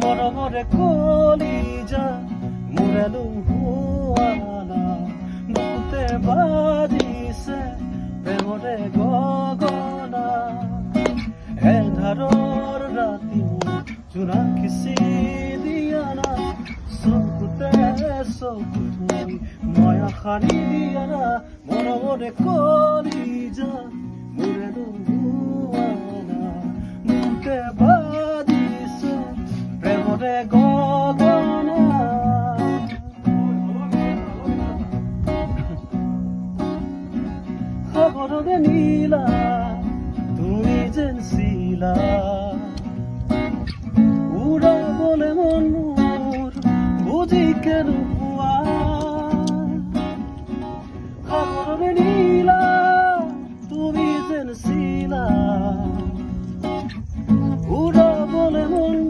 মৰমৰে কলিজা মুৰেলো হুৱানা বুকুতে বাজিছে প্ৰেমৰে গগনা এন্ধাৰৰ ৰাতি জোনাকিছি দিয়া না চকুতে চকু থৈ মায়া সানি দিয়া না মৰমৰে কলিজা মুৰেলো হুৱানা বুকুতে বাজিছে প্ৰেমৰে গগনা সাগৰৰে নীলা তুমি যেন চিলা উড়াবলে মন মোৰ বুজি কেন